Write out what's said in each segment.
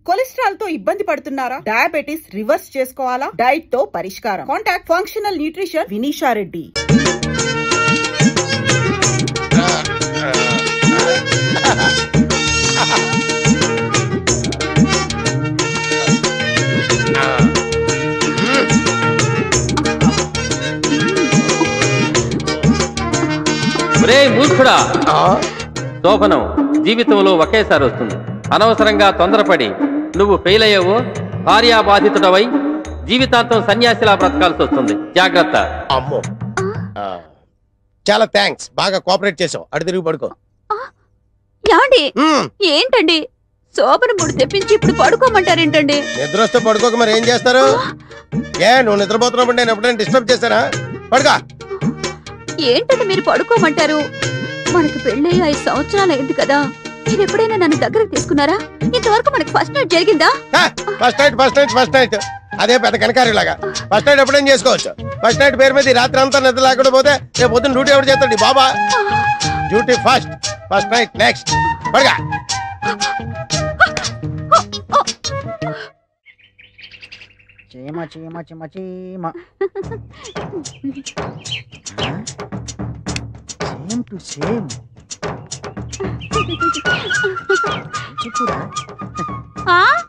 Cholesterol తో ఇబ్బంది పడుతున్నారా? డయాబెటిస్ రివర్స్ చేసుకోవాలా? డైట్ తో పరిష్కారం. Contact functional nutrition Vinisha Reddy. మూర్ఖుడా, శోభనం జీవితంలో ఒకేసారి వస్తుంది. అనవసరంగా తొందరపడి నువ్వు ఫెయిల్ అయ్యావో భార్యాబాధితుడవై జీవితాంతం సన్యాసిలా బ్రతకాల్సి వస్తుంది. జాగ్రత్త. అమ్మో, చాలా థ్యాంక్స్, బాగా కోఆపరేట్ చేసావు. అడు తిరిగి పడుకో. ఏంటండి శోభన ముడి తెప్పించి ఇప్పుడు పడుకోమంటారేంటండి? నిద్ర వస్తే పడుకోక మరి ఏం చేస్తారు? నువ్వు నిద్రపోతున్నప్పుడు నేను ఎప్పుడైనా డిస్టర్బ్ చేశానా? పడుకో. ఏంటంటే మీరు పడుకోమంటారు? మనకు పెళ్ళి 5 సంవత్సరాలు అయింది కదా, మీరు ఎప్పుడైనా నన్ను దగ్గరకు తీసుకున్నారా? ఇంతవరకు మనకి ఫస్ట్ నైట్ జరిగిందా? ఫస్ట్ నైట్ అదే పెద్ద కనకారిలాగా. ఫస్ట్ నైట్ ఎప్పుడైనా చేసుకోవచ్చు. ఫస్ట్ నైట్ పేరు మీద రాత్రి అంతా నిద్ర లేకుండా పోతే రేపు పొద్దున్న డ్యూటీ ఎవరు చేస్తాడు? బాబా డ్యూటీ ఫస్ట్ నైట్ నెక్స్ట్. పడుగా. చీమ చీమ చీమ చీమ. Same to same.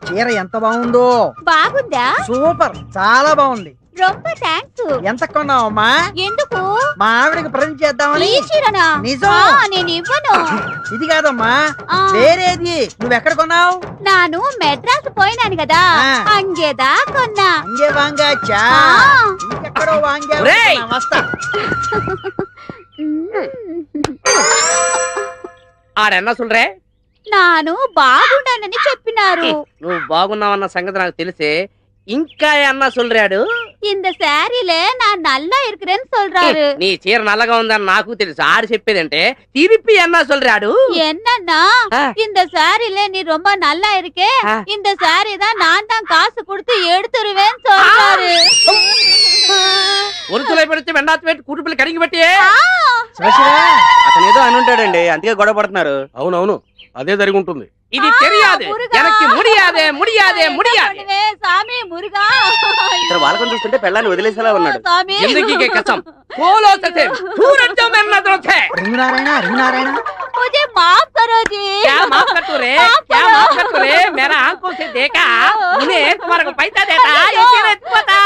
చీర ఎంత బాగుందో. బాగుందా? సూపర్, చాలా బాగుంది. రొంబ థాంక్స్. ఎంత కొన్నావమ్మా? ఎందుకు? మా ఆవిడకి ప్రజెంట్ చేద్దామని. నిజం, నేను ఇవ్వను. ఇది కాదమ్మా, వేరేది. నువ్వెక్కడ కొన్నావు? నాను మెడ్రాస్ పోయినాను కదా, అంగేదా కొన్నా. అంగే వాంగాచా? ఇంకెక్కడో వాంగా. వస్తా. ఆడన్నా సుల్రే, నాను బాగున్నానని చెప్పినారు. నువ్వు బాగున్నావన్న సంగతి నాకు తెలిసే. ఇంకా అన్నా சொல்றாడు, இந்த சாரில நான் நல்லா இருக்கிறேன்னு சொல்றாரு. నీ చీర నల్లగా ఉందని నాకు తెలుసు. ఆడు చెప్పేదంటే తిరిపి అన్నా சொல்றாడు. என்னன்னா இந்த சாரில நீ ரொம்ப நல்லா இருக்கே, இந்த சாரி தான் நான் தான் காசு கொடுத்து எடுத்துருவேன்னு சொல்றாரு. ఒరుతులై పెడితే వెండాత్ పెట్టి కుటుంబలు కడిగి పెట్టి అతను ఏదో అని ఉంటాడండి, అందుకే గొడవ పడుతున్నారు. అవునవును, అదే జరిగి ఉంటుంది. ఇది తెలియదు, எனக்கு முடியாதே முடியாதே முடியாது. சாமி முருகா, ఇక్కడ వాళ్ళకొని చూస్తుంటే పెళ్ళాన్ని వదిలేసేలా ఉన్నాడు. जिंदगी के कसम बोलो सचे सूरज जो मेरे नजरों से. రింగునారాయణ मुझे माफ करो जी. क्या माफ कर तू रे, क्या माफ कर तू रे? मेरा आंखों से देखा, उन्हें तुम्हारे को पैसा देता ये तेरे पता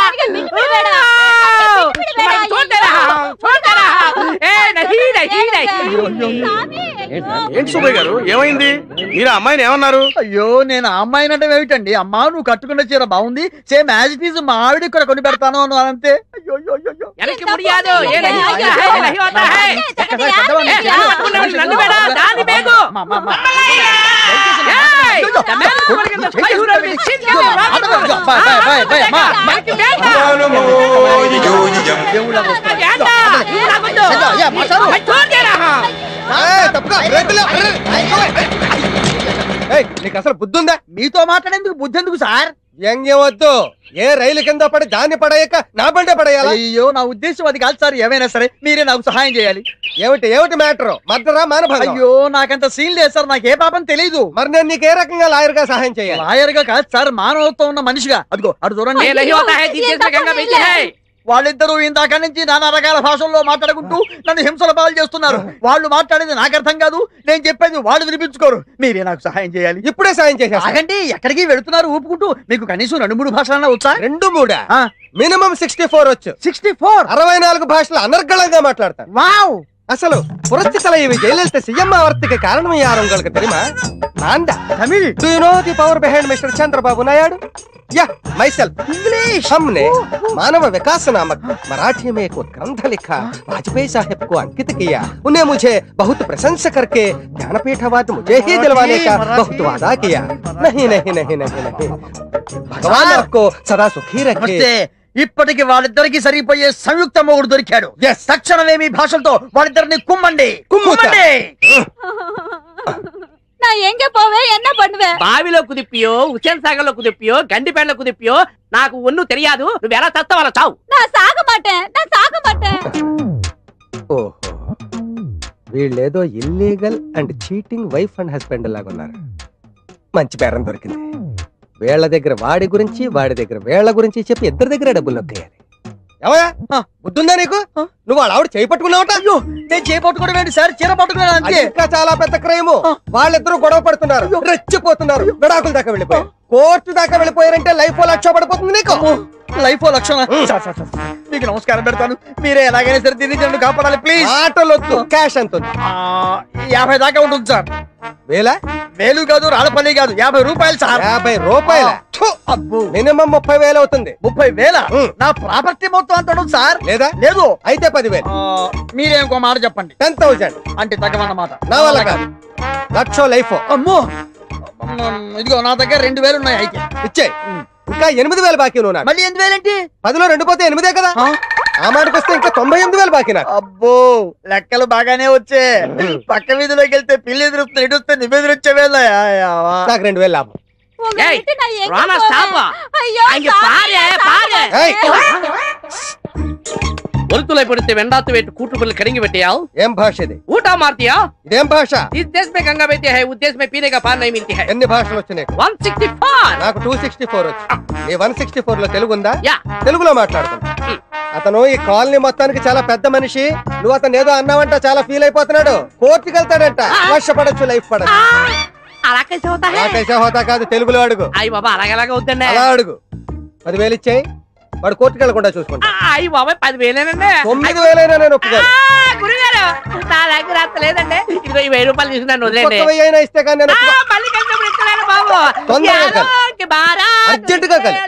छोड़ दे रहा ए नहीं नहीं नहीं. ఏంటి సుబ్బయ్య గారు, ఏమైంది? మీరు అమ్మాయిని ఏమన్నారు? అయ్యో, నేను ఆ అమ్మాయిని అంటే ఏమిటండి? అమ్మా, నువ్వు కట్టుకున్న చీర బాగుంది, సేమ్ యాజ్ ఇట్ ఈజ్ మా ఆవిడ కూడా కొని పెడతాను అన్నాను అంతే. అయ్యో எனக்கு முடியாது, ये नहीं होता है, नहीं होता है. नंद बेटा दानी बेगो నీకు అసలు బుద్ధి ఉందా? మీతో మాట్లాడేందుకు బుద్ధి ఎందుకు సార్? వద్దు. ఏ రైలు కింద పడి దాన్ని పడేయక నా బండే పడేయాలి? అయ్యో, నా ఉద్దేశం అది కాదు సార్. ఏమైనా సరే మీరే నాకు సహాయం చేయాలి. ఏమిటి మ్యాటర్? మర్డరా మానభంగం? అయ్యో, నాకంత సీన్ లేదు సార్, నాకు ఏ పాపం తెలీదు. మరి నేను నీకు ఏ రకంగా లాయర్ గా సహాయం చేయాలి? లాయర్ గా కాదు సార్, మానవత్వం ఉన్న మనిషిగా. అదిగో అటు చూడండి. వాళ్ళిద్దరూ ఇందాక నుంచి నానా రకాల భాషల్లో మాట్లాడుకుంటూ నన్ను హింసల పాలు చేస్తున్నారు. వాళ్ళు మాట్లాడేది నాకు అర్థం కాదు, నేను చెప్పేది వాళ్ళు వినిపించుకోరు. మీరే నాకు సహాయం చేయాలి. ఇప్పుడే సాయం చేసేస్తా. ఆగండి, ఎక్కడికి వెళుతున్నారు ఊపుకుంటూ? మీకు కనీసం 2-3 భాషలన్నా వచ్చా? 2-3 మినిమం 64 వచ్చు. 64? 64 భాషలు అనర్గళంగా మాట్లాడతాను. వావ్! అసలు పురస్తి தலைவி ஜெயலலிதா சிஎம் ஆவறதுக்கு காரணம் யார் உங்களுக்கு தெரியுமா? நான்டா. Tamil. Do you know the power behind Mr. Chandrababu Naidu? Yeah, myself. English. हमने मानव विकास नामक मराठी में एक ग्रंथ लिखा, वाजपेयी साहब को अंकित किया. उन्हें मुझे बहुत प्रशंसा करके ज्ञानपीठ अवार्ड मुझे ही दिलवाने का बहुत वादा किया. नहीं नहीं नहीं नहीं नहीं. भगवान आपको सदा सुखी रखे. ఇప్పటికి వాళ్ళిద్దరికి సరిపోయే సంయుక్త మొగుడు దొరికాడు. తక్షణమే మీ భాషలతో వాళ్ళిద్దరిని కుమ్మండి. நான் எங்க போவேன், என்ன பண்ணுவேன்? బావిలో కుదిపియో, హుసేన్ సాగర్ లో కుదిపియో, గండిపేటలో కుదిపియో నాకు ఒన్ను తెలియదు. నువ్వు ఎలా చస్తావు అలా చావు. நான் சாக மாட்டேன். ఓహో, వీళ్ళేదో illegal and cheating wife and husband లాగా ఉన్నారు. మంచి పేరం దొరికింది. వీళ్ళ దగ్గర వాడి గురించి, వాడి దగ్గర వీళ్ళ గురించి చెప్పి ఇద్దరి దగ్గర డబ్బులు నొక్కేయాలి. ఏమయ్యా బుద్ధుందా నీకు? నువ్వు వాళ్ళ ఆవిడ చేయి పట్టుకున్నావట. అయ్యో నేను చేయి పట్టుకోవడం ఏంటి సార్, చీర పట్టుకున్నాను అంతే. ఇంకా చాలా పెద్ద క్రైమ్. వాళ్ళిద్దరూ గొడవ పడుతున్నారు, రెచ్చిపోతున్నారు, విడాకుల దాకా వెళ్ళిపోయారు, కోర్టు దాకా వెళ్ళిపోయారంటే లైఫ్ లక్ష పడిపోతుంది నీకు. లైఫ్ లక్షణ. మీకు నమస్కారం పెడతాను, మీరే ఎలాగైనా సరే దీన్ని నన్ను కాపాడాలి ప్లీజ్. ఆటలొద్దు, క్యాష్ ఎంత ఉంది? 50 దాకా ఉంటుంది సార్. వేలు కాదు, రాళ్ళపల్లి కాదు, 50 రూపాయలు సార్. 50 రూపాయల? మినిమం 30,000 అవుతుంది. 30,000? నా ప్రాపర్టీ మొత్తం అంత ఉంటుంది సార్. లేదా? లేదు. అయితే 10,000. మీరే ఇంకో మాట చెప్పండి. 10,000 అంటే తగ్గమన్నమాట. నా వల్ల కాదు, లక్ష లైఫ్. అమ్మో, ఇదిగో నా దగ్గర 2,000 ఉన్నాయి. అయితే ఇచ్చేయి. ఇంకా 8,000 బాకీ నువ్వు నాకు. మళ్ళీ 8,000 ఏంటి? 10లో 2 పోతే 8 కదా. ఆ మాటకు వస్తే ఇంకా 98,000 బాకీ నాకు. అబ్బో లెక్కలు బాగానే వచ్చే. పక్క వీధిలోకి వెళ్తే పిల్లి ఎదురుస్తుంది, ఎటు వస్తే నువ్వు ఎదురొచ్చేవే. నాకు 2,000 లాభం. ஒருத்துளை பிடித்து வெண்டாத்து வெட்டு கூட்டுக்குள்ள கடிங்கி வெட்டியாओ. ఏం భాష ఇది? ऊटा मारतिया. ఇదేం భాష? इस देश में गंगा बहती है, उस देश में पीने का पानी नहीं मिलती है. ఎన్ని భాషలు వచ్చినాయి? 164. నాకు 264 వచ్చి. నీ 164 లో తెలుగు ఉందా? యా. తెలుగులో మాట్లాడుతున్నా. అతను ఈ కాలనీ మొత్తానికి చాలా పెద్ద మనిషి. నువ్వు అతను ఏదో అన్నావంట, చాలా ఫీల్ అయిపోతున్నాడు. కోర్టుకి వెళ్తాడంట. లక్ష పడచ్చు, లైఫ్ పడచ్చు. అలా కైసే హోతా హై? కైసే హోతా కాదు, తెలుగులో అడుగు. అయ్య బాబా అలాగలాగా వద్దండి. అలా అడుగు. 10,000 ఇచ్చేయి, వాడు కోర్టుకి వెళ్ళకుండా చూసుకుంటా. అయ్య బాబా 10,000 9,000 నేను ఒప్పుకోను. గురుగారు నా దగ్గర అంత లేదండి. ఇదిగో ఈ 1000 రూపాయలు తీసుకున్నాను, వదిలేండి. 1,000 ఇస్తే కానీ నేను మళ్ళీ కలిసి ఇస్తున్నాను బాబు. అర్జెంటుగా కలి.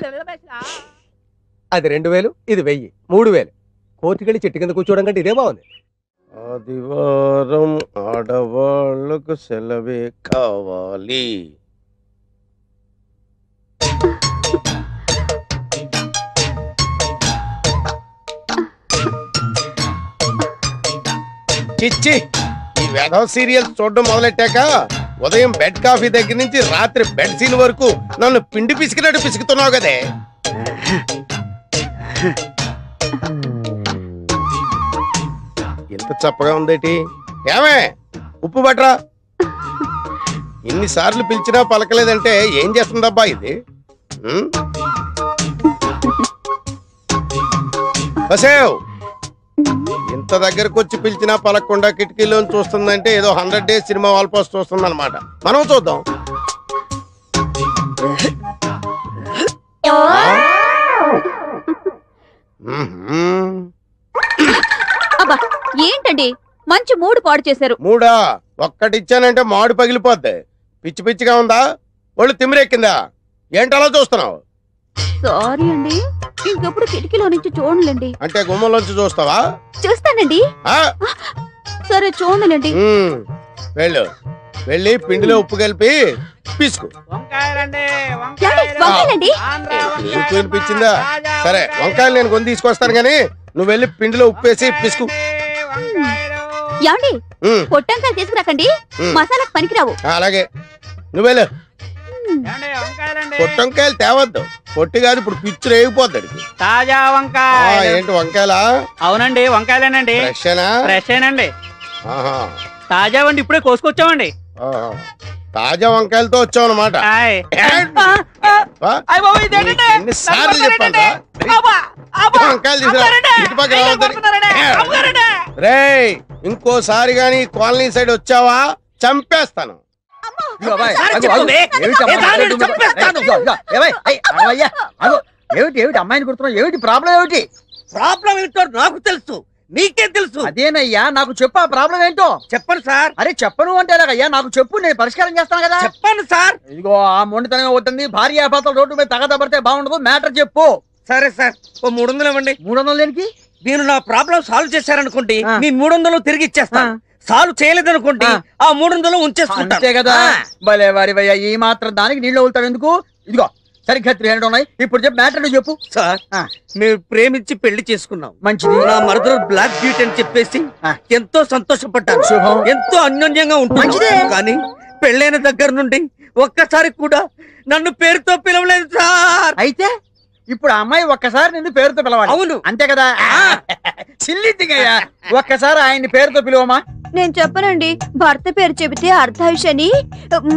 అది 2,000, ఇది 1,000, 3,000. కోర్టుకి వెళ్ళి చెట్టు కింద కూర్చోవడం కంటే ఇదే బాగుంది. ఆదివారం ఆడవాళ్లకు సెలవే కావాలి. చిచ్చి, ఈ వేధవ సీరియల్స్ చూడడం మొదలెట్టాక ఉదయం బెడ్ కాఫీ దగ్గర నుంచి రాత్రి బెడ్ సీన్ వరకు నన్ను పిండి పిసికినట్టు పిసుకుతున్నావు కదే. ఎంత చప్పగా ఉందేటి? ఏమే ఉప్పు బట్రా. ఇన్నిసార్లు పిలిచినా పలకలేదంటే ఏం చేస్తుందబ్బా ఇది? వసేవ్, ఇంత దగ్గరకు వచ్చి పిలిచినా పలకకుండా కిటికీలో చూస్తుందంటే ఏదో 100 డేస్ సినిమా వాల్ పోస్ట్ చూస్తుంది అనమాట. మనం చూద్దాం. అబ్బా ఏంటండి మంచి మూడు పాడు చేశారు. మూడా? ఒక్కటిచ్చానంటే మాడు పగిలిపోద్ది. పిచ్చి పిచ్చిగా ఉందా? ఒళ్ళు తిమ్మిరెక్కిందా? ఏంటలా చూస్తున్నావు? సారీ అండి, ఇంకెప్పుడు కిటికీలో నుంచి చూడలేండి. అంటే గుమ్మంలోంచి చూస్తావా? చూస్తానండి. సరే చూడలేండి. వెళ్ళు, వెళ్ళి పిండిలో ఉప్పు కలిపి పిసుకు. వినిపించిందా? సరే వంకాయలు నేను కొని తీసుకొస్తాను గానీ నువ్వు వెళ్ళి పిండిలో ఉప్పు వేసి పిసుకు. ఏమండి పొట్టంకాయలు తీసుకురాకండి, మసాలాకు పనికిరావు. అలాగే, నువ్వు వెళ్ళు. పొట్టంకాయలు తేవద్దు, పొట్టి కాదు, ఇప్పుడు పిచ్చు రేగిపోతాడు. తాజా వంకాయ. ఏంటి వంకాయలా? అవునండి వంకాయలేనండి. ఫ్రెషేనండి. తాజా వండి ఇప్పుడే కోసుకొచ్చామండి. తాజా వంకాయలతో వచ్చావు అనమాట. ఎన్నిసార్లు చెప్పాను వంకాయలు రేయ్, ఇంకోసారి గాని కాలనీ సైడ్ వచ్చావా చంపేస్తాను. ఏమిటి అమ్మాయిని కొడుతున్నావు? ఏమిటి ప్రాబ్లం? ఏమిటి ప్రాబ్లం ఏంటో నాకు తెలుసు, నీకేం తెలుసు? అదేనయ్యా, నాకు చెప్పు ఆ ప్రాబ్లం ఏంటో. చెప్పను సార్. అరే చెప్పను అంటే అయ్యా, నాకు చెప్పు, నేను పరిష్కారం చేస్తాను కదా. చెప్పను సార్. ఇదిగో ఆ మొండితనం అవుతుంది. భార్య భర్తలు రోడ్డు మీద తగదబడితే బాగుండదు. మ్యాటర్ చెప్పు. సరే సార్, ఓ 300 ఇవ్వండి. 300 దేనికి? మీరు నా ప్రాబ్లం సాల్వ్ చేశారనుకోండి, మీ 300 తిరిగి ఇచ్చేస్తాను. సాల్వ్ చేయలేదనుకోండి, ఆ 300 ఉంచేసుకుంటా. అంతే కదా. భలే వారి భయ్యా, ఈ మాత్రం దానికి నీళ్ళు వదులుతావు ఎందుకు? ఇదిగో సరిగ్గా 300 ఉన్నాయి. ఇప్పుడు చెప్పు, మ్యాటర్ చెప్పు. సార్, మేము ప్రేమించి పెళ్లి చేసుకున్నాం. మంచిది. నా మరదలు బ్లాక్ బ్యూటీ అని చెప్పేసి ఎంతో సంతోషపడ్డాను. శుభం. ఎంతో అన్యోన్యంగా ఉంటుంది. కానీ పెళ్ళైన దగ్గర నుండి ఒక్కసారి కూడా నన్ను పేరుతో పిలవలేదు సార్. అయితే ఇప్పుడు ఆ అమ్మాయి ఒక్కసారి నిన్ను పేరుతో పిలవాలి. అవును, అంతే కదా. చిల్లిద్దిగయ్యా, ఒక్కసారి ఆయన్ని పేరుతో పిలువమా. నేను చెప్పనండి. భర్త పేరు చెబితే అర్ధాయుషని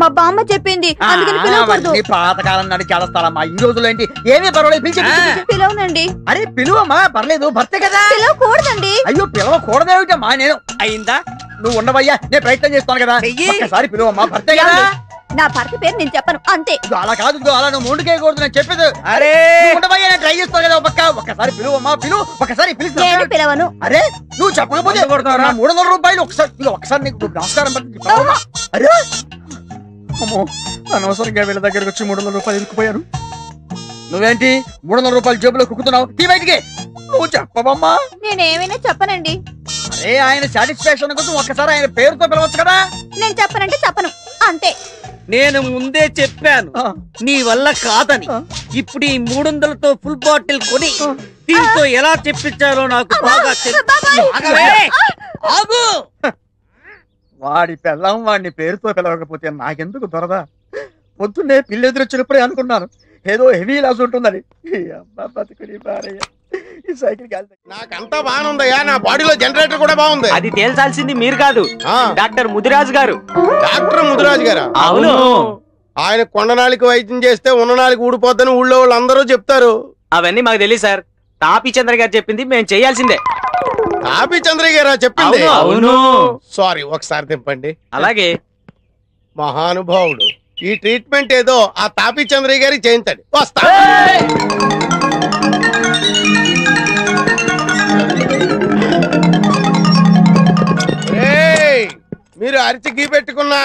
మా బామ్మ చెప్పింది. అందుకని పిలవకూడదు. పాతకాలం నాటి చేస్తారమ్మా. ఈ రోజులో ఏంటి ఏమీ పర్వాలేదు. పిలవనండి. అరే పిలువమ్మా, పర్లేదు, భర్తే కదా. పిలవకూడదండి. అయ్యో పిలవకూడదేమిటమ్మా? నేను అయిందా? నువ్వు ఉండవయ్యా, నేను ప్రయత్నం చేస్తాను కదా. ఒక్కసారి పిలువమ్మా, భర్తే కదా. నా భర్త పేరు నేను చెప్పను అంతే. అలా కాదు, అలా నువ్వు ముందుకేయకూడదు. నేను చెప్పేది అరే ఉండవయ్యా, నేను ట్రై చేస్తాను కదా. ఒక్కసారి పిలువమ్మా, ఒకసారి పిలుస్తా. నేను పిలవను. అరే నువ్వు చెప్పకపోతే 300 రూపాయలు ఒకసారి నీకు నమస్కారం. అరే అమ్మో, అనవసరంగా వీళ్ళ దగ్గరకు వచ్చి 300 రూపాయలు ఇరుక్కుపోయారు. నువ్వేంటి 300 రూపాయలు జేబులో కుక్కుతున్నావు? తీ బయటికి. నువ్వు చెప్పవమ్మా. నేనేమైనా చెప్పనండి. అరే ఆయన సాటిస్ఫాక్షన్ కోసం ఒక్కసారి ఆయన పేరుతో పిలవచ్చు కదా. నేను చెప్పనంటే చెప్పను అంతే. నేను ముందే చెప్పాను నీ వల్ల కాదని. ఇప్పుడు ఈ 300తో ఫుల్ బాటిల్ కొని దీంతో ఎలా చెప్పించాలో నాకు బాగా ఆగు. వాడి పెళ్ళం వాడిని పేరుతో పిలవకపోతే నాకెందుకు దొరదా? పొద్దున్నే పిల్లి ఎదురొచ్చినప్పుడే అనుకున్నాను ఏదో హెవీ లాస్ ఉంటుందని. ఈ సైకిల్ నాకంతా బాగుందయ్యా. నా బాడీలో జనరేటర్ కూడా బాగుంది. అది తేల్చాల్సింది మీరు కాదు, డాక్టర్ ముదిరాజు గారు. డాక్టర్ ముదిరాజు గారా? అవును. ఆయన కొండనాళికి వైద్యం చేస్తే ఉన్ననాళికి ఊడిపోద్దని ఊళ్ళో వాళ్ళు అందరూ చెప్తారు. అవన్నీ మాకు తెలియదు సార్. తాపీ చంద్ర గారు చెప్పింది మేము చేయాల్సిందే. తాపీ చంద్రయ్య గారా చెప్పింది? అవును. సారీ, ఒకసారి తిప్పండి. అలాగే. మహానుభావుడు. ఈ ట్రీట్మెంట్ ఏదో ఆ తాపీ చంద్రయ్య గారికి చేయించండి. వస్తా. మీరు అరిచి గీ పెట్టుకున్నా,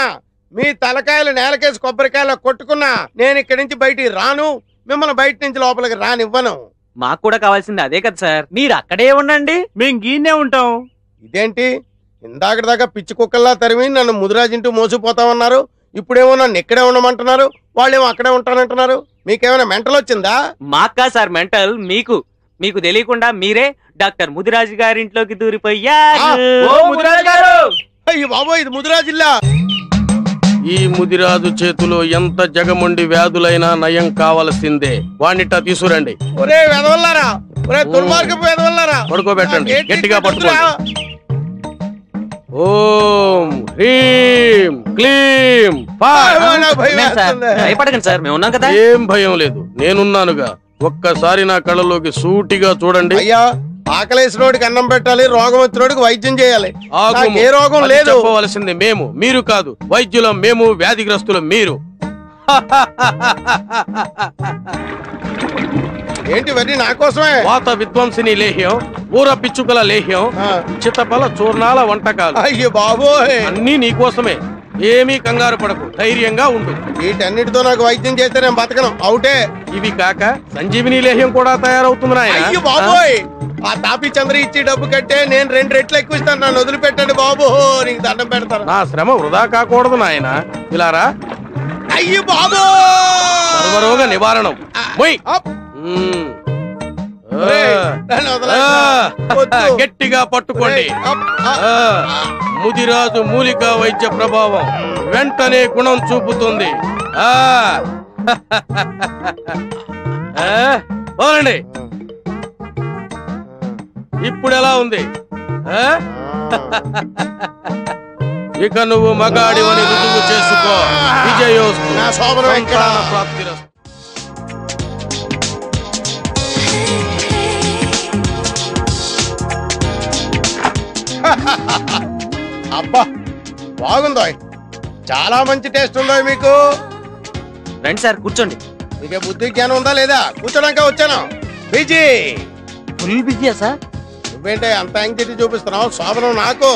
మీ తలకాయలు నేలకేసి కొబ్బరికాయలు కొట్టుకున్నా నేను ఇక్కడి నుంచి బయటికి రాను. మిమ్మల్ని బయట నుంచి లోపలికి రానివ్వను. మాకు కూడా కావాల్సింది అదే కదా సార్. మీరు అక్కడే ఉండండి, మేము గీనే ఉంటాం. ఇదేంటి ఇందాక దాకా పిచ్చి కుక్కల్లా తరిమి నన్ను ముదిరాజింటూ మోసిపోతామన్నారు. ఇప్పుడేమో నన్ను ఇక్కడే ఉండమంటున్నారు, వాళ్ళేమో అక్కడే ఉంటానంటున్నారు. మీకేమైనా మెంటల్ వచ్చిందా? మాకా సార్ మెంటల్, మీకు మీకు తెలియకుండా మీరే డాక్టర్ ముదిరాజు గారింట్లోకి దూరిపోయారు. అయ్యి బాబో, ఇది ముదిరాజిల్లా. ఈ ముదిరాజు చేతిలో ఎంత జగమండి వ్యాధులైనా నయం కావలసిందే. వాణ్ణిట తీసుకురండి. ఒరే వెదవల్లారా, ఒరే దుర్మార్గపు వెదవల్లారా, పడుకోబెట్టండి, గట్టిగా పట్టుకోండి. ఓం హ్రీం క్లీం. భయపడకండి సార్, మేము ఉన్నాం కదా. ఏం భయం లేదు, నేనున్నానుగా. ఒక్కసారి నా కళ్ళలోకి సూటిగా చూడండి. అయ్యా, ఆకలేసినోడికి అన్నం పెట్టాలి, రోగం వచ్చినోడికి వైద్యం చేయాలి. ఏ రోగం లేదు. చెప్పవలసింది మేము, మీరు కాదు. వైద్యులం మేము, వ్యాధిగ్రస్తులం మీరు. ఏంటి వరి నా కోసమే? వాత విధ్వంసిని లేహ్యం, ఊర పిచ్చుకల లేహ్యం, చిత్తపల చూర్ణాల వంటకాలు. అయ్యో బాబోయ్, అన్నీ నీకోసమే. ఏమీ కంగారు పడకు, ధైర్యంగా ఉండు. వీటన్నిటితో నాకు వైద్యం చేస్తే నేను బతకను, అవుటే. ఇవి కాక సంజీవిని లేహ్యం కూడా తయారవుతుంది నాయన. అయ్యో బాబోయ్, ఆ తాపీ చంద్ర ఇచ్చి డబ్బు కట్టే నేను 2 రెట్లు ఎక్కువ ఇస్తాను. నన్ను వదిలిపెట్టండి బాబు, నీకు దండం పెడతాను. నా శ్రమ వృధా కాకూడదు నాయన. ఇలారా. అయ్యో బాబు, సర్వరోగ నివారణం. గట్టిగా పట్టుకోండి. ముదిరాజు మూలికా వైద్య ప్రభావం వెంటనే గుణం చూపుతుంది. పోనండి. ఇప్పుడు ఎలా ఉంది? ఇక నువ్వు మగాడివని రుజువు చేసుకో. విజయోస్తు. ప్రాప్తిరస్తు. అబ్బా బాగుందో, చాలా మంచి టేస్ట్ ఉందో మీకు. రండి సార్, కూర్చోండి. మీకే బుద్ధి జ్ఞానం ఉందా లేదా? కూర్చోడానికి వచ్చాను. బిజీ, ఫుల్ బిజీయా సార్? నువ్వేంటే అంత యాంగ్జైటీ చూపిస్తున్నావు? శోభనం నాకు.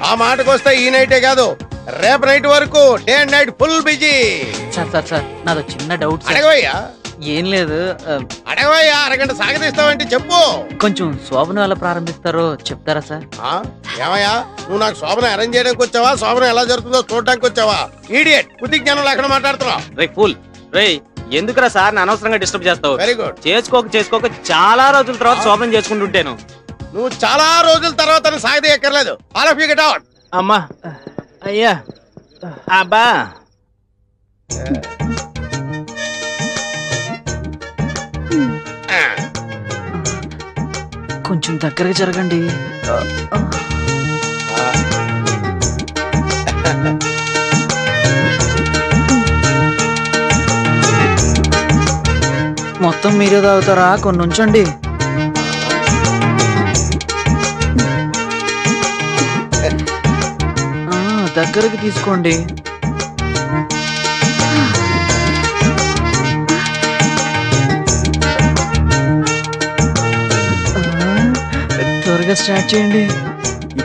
ఆ మాటకు వస్తే ఈ నైటే కాదు, రేపు నైట్ వరకు day and night full busy. Sir sir sir, నాదో చిన్న డౌట్. అడగవయ్యా. ఏం లేదు, అడగవయ్యా. అరగంట సాగదీస్తావంటే చెప్పు. కొంచెం శోభనం ఎలా ప్రారంభిస్తారో చెప్తారా సార్? ఏమయ్యా, నువ్వు నాకు శోభనం అరేంజ్ చేయడానికి వచ్చావా, శోభనం ఎలా జరుగుతుందో చూడడానికి వచ్చావా? ఈడియట్, బుద్ధి జ్ఞానం లేకుండా మాట్లాడుతున్నావు. రే ఫుల్ రే, ఎందుకురా సార్ అనవసరంగా డిస్టర్బ్ చేస్తావు? Very good. చేసుకోక చాలా రోజుల తర్వాత శోభనం చేసుకుంటుంటాను. నువ్వు చాలా రోజుల తర్వాత సాగదీయక్కర్లేదు. All of you get out. అమ్మా, అయ్యా, అబ్బా. కొంచెం దగ్గరగా జరగండి. మొత్తం మీరే తాగుతారా? కొన్ని ఉంచండి. దగ్గరికి తీసుకోండి. త్వరగా స్టార్ట్ చేయండి.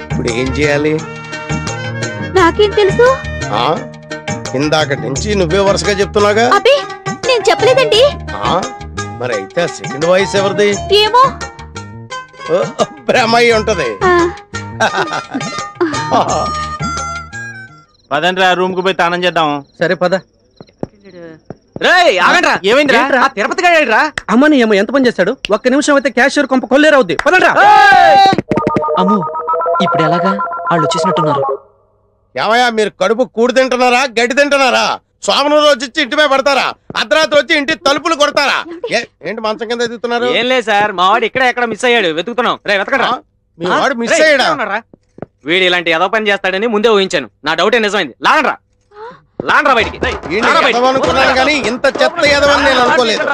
ఇప్పుడు ఏం చేయాలి? నాకేం తెలుసు? ఇందాక నుంచి నువ్వే వరుసగా చెప్తున్నాగా. అబ్బే నేను చెప్పలేదండి. మరి అయితే సెకండ్ వాయిస్ ఎవరిది? ఏమో బ్రహ్మయ్య ఉంటది. పదండ్రా రూమ్ కు పోయి తానం చేద్దాం. సరే పద. ఏమైందిరా? తిరుపతి గారా అమ్మని ఏమో ఎంత పని చేస్తాడు. ఒక్క నిమిషం అయితే క్యాషియర్ కొంప కొల్లేరవుద్ది. పదండ్రా. అమ్మో ఇప్పుడు ఎలాగా? వాళ్ళు వచ్చేసినట్టున్నారు. ఏమయ్యా మీరు కడుపు కూడి తింటున్నారా గడ్డి తింటున్నారా? సోమను రోజు వచ్చి ఇంటిపై పడతారా? అర్ధరాత్రి వచ్చి ఇంటి తలుపులు కొడతారా? ఏంటి మంచం కింద ఎదుగుతున్నారు? ఏం లేదు సార్, మా వాడు ఇక్కడ ఎక్కడ మిస్ అయ్యాడు, వెతుకుతున్నాం. రే వెతకడా. మీ వాడు మిస్ అయ్యాడా? వీడు ఇలాంటి ఏదో పని చేస్తాడని ముందే ఊహించాను. నా డౌటే నిజమైంది. లాగండ్రా లాగండ్రా బయటికి. అనుకున్నాను కానీ ఇంత చెత్త ఎదవని నేను అనుకోలేదు.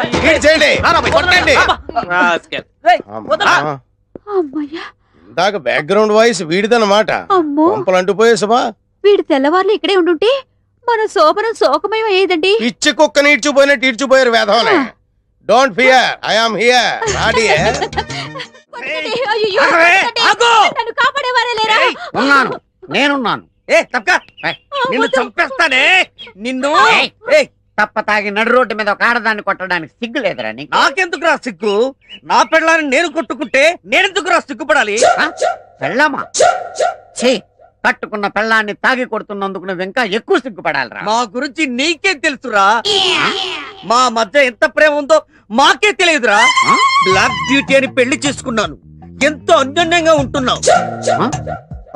ఇందాక బ్యాక్గ్రౌండ్ వాయిస్ వీడిదన్నమాట. పంపలు అంటుపోయేసమా? వీడి తెల్లవారులు ఇక్కడే ఉండుంటే మన శోభనం శోకమయం అయ్యేదండి. పిచ్చి కుక్కని ఈడ్చిపోయినట్టు ఈడ్చిపోయారు వేధవనే. Don't fear, I am here. రాడి నన్ను కాపాడేవారే లేరా? ఉన్నాను, నేనున్నాను. నిన్ను చంపేస్తానే. నిన్ను తప్ప తాగి నడు రోడ్డు మీద ఒక ఆడదాన్ని కొట్టడానికి సిగ్గు లేదురా నీకు? నాకెందుకురా సిగ్గు? నా పెళ్ళాన్ని నేను కొట్టుకుంటే నేనెందుకురా సిగ్గుపడాలి? పెళ్ళామా? ఛీ, కట్టుకున్న పెళ్ళాన్ని తాగి కొడుతున్నందుకు నువ్వు ఇంకా ఎక్కువ సిగ్గుపడాలిరా. మా గురించి నీకేం తెలుసురా? మా మధ్య ఎంత ప్రేమ ఉందో మాకే తెలియదురా. బ్లాక్ బ్యూటీ అని పెళ్లి చేసుకున్నాను, ఎంతో అన్యోన్యంగా ఉంటున్నావు.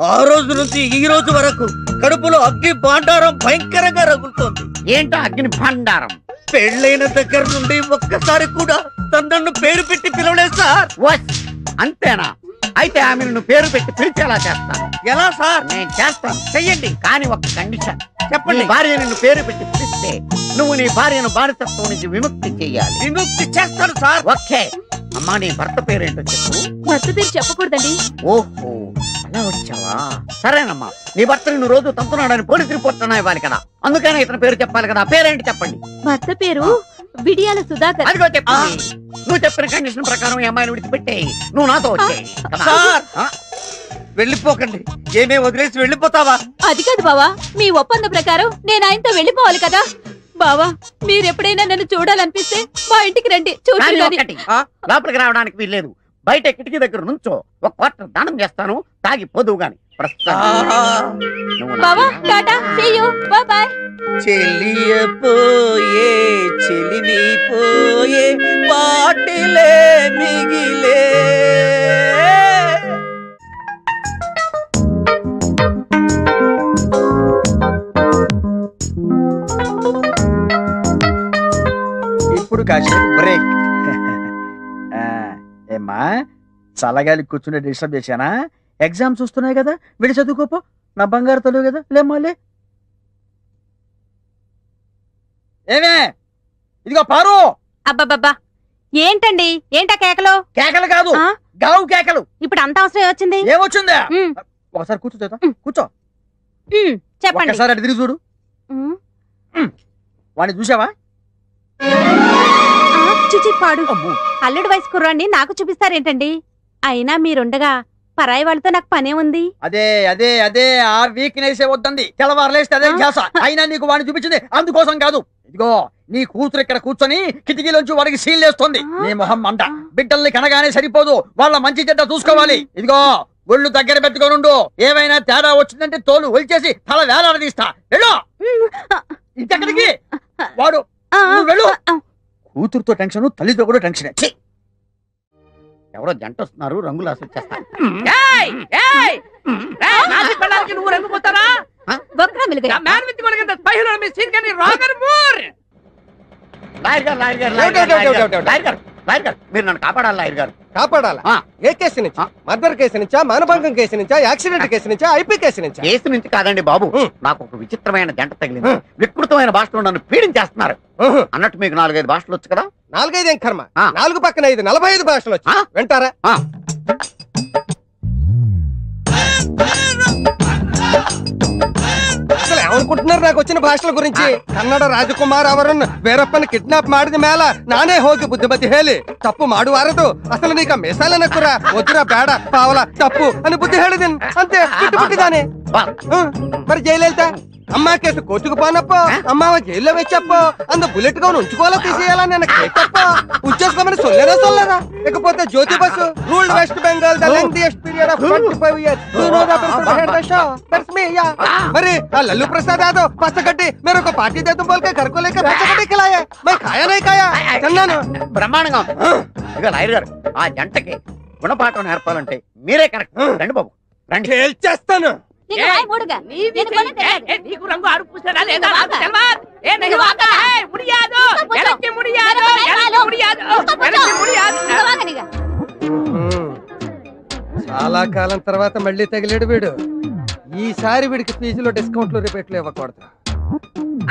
ఆ రోజు నుంచి ఈ రోజు వరకు కడుపులో అగ్ని భాండారం భయంకరంగా రగులుతోంది. ఏంటో అగ్ని భాండారం? పెళ్ళైన దగ్గర నుండి ఒక్కసారి కూడా తనను పేరు పెట్టి పిలవలేదు సార్. అంతేనా? అయితే ఆమెను నువ్వు పేరు పెట్టి పిలిచేలా చేస్తాను. ఎలా సార్? నేను చేస్తాను, చెయ్యండి. కానీ ఒక కండిషన్. చెప్పండి. భార్య నిన్ను పేరు పెట్టి పిలిస్తే నువ్వు నీ భార్యను బానిసత్వం నుంచి విముక్తి చెయ్యాలి. విముక్తి చేస్తాను సార్. ఓకే అమ్మా, నీ భర్త పేరేంటో చెప్పు. భర్త పేరు చెప్పకూడదండి. ఓహో అలా వచ్చావా? సరేనమ్మా, నీ భర్త నిన్ను రోజు తంతున్నాడని పోలీస్ రిపోర్ట్ అన్నా ఇవ్వాలి కదా, అందుకనే ఇతని పేరు చెప్పాలి కదా. పేరేంటి చెప్పండి. భర్త పేరు విడియాల సుధాకర్. అదిగో చెప్పు. నువ్వు చెప్పిన కండిషన్ ప్రకారం ఈ అమ్మాయిని విడిచిపెట్టేయి. నువ్వు నాతో వచ్చేయి. వెళ్ళిపోకండి. ఏమే వదిలేసి వెళ్ళిపోతావా? అది కాదు బావా, మీ ఒప్పంద ప్రకారం నేను ఆయనతో వెళ్ళిపోవాలి కదా. బావా మీరెప్పుడైనా నన్ను చూడాలనిపిస్తే మా ఇంటికి రండి. చూడండి. లోపలికి రావడానికి వీల్లేదు. బయట కిటికీ దగ్గర నుంచో ఒక క్వార్టర్ దానం చేస్తాను, తాగి పోదువు గాని. బావా tata, see you, bye bye. చెలియపోయే చెలిమి పోయే పాటిలే మిగిలే. ఇప్పుడు కాసేపు బ్రేక్. ఏమ్మా చల్లగాలి కూర్చుంటే డిస్టర్బ్ చేశానా? ఎగ్జామ్స్ వస్తున్నాయి కదా, విడి చదువుకోపో. నా బంగారు తల్లి కదా, లేమ్మాలే. ఏమే ఇదిగో పారు. అబ్బబ్బబ్బా ఏంటండి? ఏంటా కేకలు? కేకలు కాదు, గావు కేకలు. ఇప్పుడు అంత అవసరం వచ్చింది? ఏమొచ్చిందా? ఒకసారి కూర్చో చేత, కూర్చో. చెప్పండి. ఒకసారి అటు తిరిగి చూడు. వాడిని చూసావా? పాడు. అల్లుడు వయసు కుర్రాన్ని నాకు చూపిస్తారేంటండి? అయినా మీరుండగా పరాయి వాళ్ళతో నాకు పనే ఉంది. అదే అదే అదే ఆ వీక్నెస్ వద్దంది. తెల్లవారులేస్తే అదే ధ్యాస. అయినా నీకు వాడిని చూపించింది అందుకోసం కాదు. ఇదిగో నీ కూతురు ఇక్కడ కూర్చొని కిటికీలోంచి వాడికి సీన్లేస్తుంది. నీ మొహం మంట. బిడ్డల్ని కనగానే సరిపోదు, వాళ్ళ మంచి చెడ్డ చూసుకోవాలి. ఇదిగో ఒళ్ళు దగ్గర పెట్టుకోనుండు. ఏమైనా తేడా వచ్చిందంటే తోలు ఒలిచేసి తల వేలాడదీస్తా. వెళ్ళు. ఇంకెక్కడికి? వాడు వెళ్ళు. కూతురుతో టెన్షన్, తల్లితో కూడా టెన్షన్. ఎవరో జంట వస్తున్నారు, రంగులు వచ్చేస్తారు. నువ్వు రంగు పోతారా? మీరు నన్ను కాపాడాలి లాయర్ గారు. కాపాడాలా ఏ కేసు నుంచి? మర్డర్ కేసు నుంచా, మానభంగం కేసు నుంచా, యాక్సిడెంట్ కేసు నుంచా, ఐపీ కేసు నుంచా? కేసు నుంచి కాదండి బాబు, నాకు ఒక విచిత్రమైన జంట తగిలింది. వికృతమైన భాషలో నన్ను పీడించేస్తున్నారు. అన్నట్టు మీకు 4-5 భాషలు వచ్చు కదా? 4-5 ఏం కర్మ, 4 పక్కన 5, 45 భాషలు వచ్చు. వింటారా? అసలు ఏమనుకుంటున్నారు నాకు వచ్చిన భాషల గురించి? కನ್ನಡ ರಾಜಕುಮಾರ್ ಅವರನ್ನು ಬೇರಪ್ಪನ ಕಿಡ್ನಾಪ್ ಮಾಡಿದ ಮೇಲ ನಾನೇ ಹೋಗಿ ಬುದ್ಧಿಮತಿ ಹೇಳಿ ತಪ್ಪು ಮಾಡುವಾರದು. ಅಸಲು ನೀಕ ಮೇಸಾಲನ ಕುರ ವಜ್ರ ಬೇಡ ಪಾವಲ ತಪ್ಪು అని బుద్ధి ಹೇಳಿದೀನಿ అంతే. ಬಿಟ್ಟಿದ್ದಾನೆ. మరి జైలెళ్తా అమ్మా కేసు కోర్టుకు పోనప్పో, అమ్మావ జైల్లో వెచ్చప్పో, అందు బుల్లెట్ గా ఉంచుకోవాలో తీసేయాలని నేను కేటప్పో ఉచ్చేసుకోమని సొల్లదా? లేకపోతే Jyoti Basu ruled West Bengal the lengthiest period of 25 years. You know the person head the show. That's me. Yeah. మరి ఆ లల్లు ప్రసాద్ యాదవ్ పచ్చగడ్డి मेरे को पार्टी दे तुम बोल के घर को लेकर पచ్చగడ్డి खिलाया. मैं खाया नहीं खाया. తిన్నాను. బ్రహ్మాండంగా. ఇక లాయర్ గారు, ఆ జంటకి గుణపాఠం నేర్పాలంటే మీరే కరెక్ట్. రండి బాబు రండి. చేస్తాను. నీకు రంగు ఆడు పూసాడా లేదా చాలా కాలం తర్వాత మళ్ళీ తగిలేడు వీడు. ఈసారి వీడికి ఫీజులో డిస్కౌంట్లు రిపేట్లు ఇవ్వకూడదు.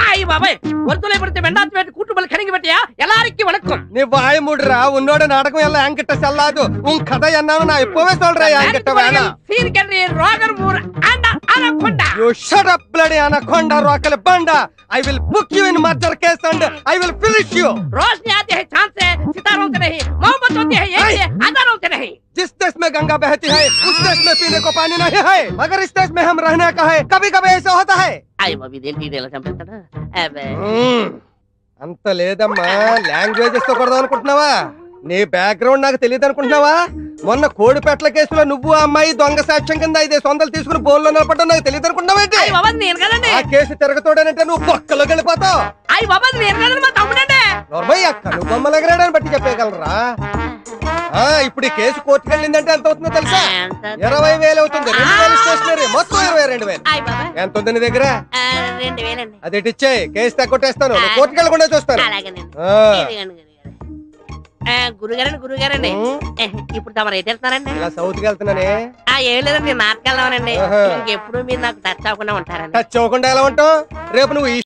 అయ్యి బాబాయ్, వరుసలో పడితే వెండాத்து పెట్టి కుటుంబాలు కడిగి పెట్టియా எல்லாருக்கும் வணக்கம். நீ வாய மூடுறா. உன்னோட நாடகம் எல்லாம் என்கிட்ட செல்லாது. உன் கதை என்னன்னு நான் இப்பவே சொல்றேன். என்கிட்ட வேணாம். சீர்கென்றி ரோகர் மூர் அண்ணா anaconda. You shut up bloody anaconda rockle banda. I will book you in murder case and I will finish you. रोशनी आती है चांद से, सितारों से नहीं. मोहब्बत होती है ये अदारों से नहीं. जिस देश में गंगा बहती है उस देश में पीने को पानी नहीं है, मगर इस देश में हम रहने का है. कभी कभी ऐसा होता है. అయ్యి బాబు ఇదేంటి ఇలా చంపేస్తాడా? అంత లేదమ్మా. లాంగ్వేజెస్ తో కొడదాం అనుకుంటున్నావా? నీ బ్యాక్గ్రౌండ్ నాకు తెలియదు అనుకుంటున్నావా? మొన్న కోడిపెట్ల కేసులో నువ్వు ఆ అమ్మాయి దొంగ సాక్ష్యం కింద 500 తీసుకుని బోల్లో నిలబడ్డా నాకు తెలియదు అనుకుంటున్నావేంటి? ఆ కేసు తిరగతోడనంటే నువ్వు బొక్కలోకి వెళ్ళిపోతావు. అయ్యి బాబా నేను కదండి, మా తమ్ముడండి. నోర్మయ్య అక్క నువ్వు బొమ్మలగరాడని బట్టి చెప్పగలరా? ఇప్పుడు ఈ కేసు కోర్టుకు వెళ్ళిందంటే ఎంత అవుతుందో తెలుసా? 20,000 అవుతుంది. 2,000 స్టేషనరీ, మొత్తం 22,000. ఎంత ఉంది నీ దగ్గర? 2,000. అది ఇచ్చేయి. కేసు తగ్గొట్టేస్తాను. కోర్టుకు వెళ్ళకుండా చూస్తాను. గురుగారండి ఇప్పుడు తమరు ఎటు వెళ్తున్నారండి? ఇలా సౌత్ కి వెళ్తున్నానే. ఏం లేదండి, నాటకెళ్దామనండి. ఇంకెప్పుడు మీరు నాకు టచ్ అవ్వకుండా ఉంటారండి. టచ్ అవ్వకుండా ఎలా ఉంటావు? రేపు నువ్వు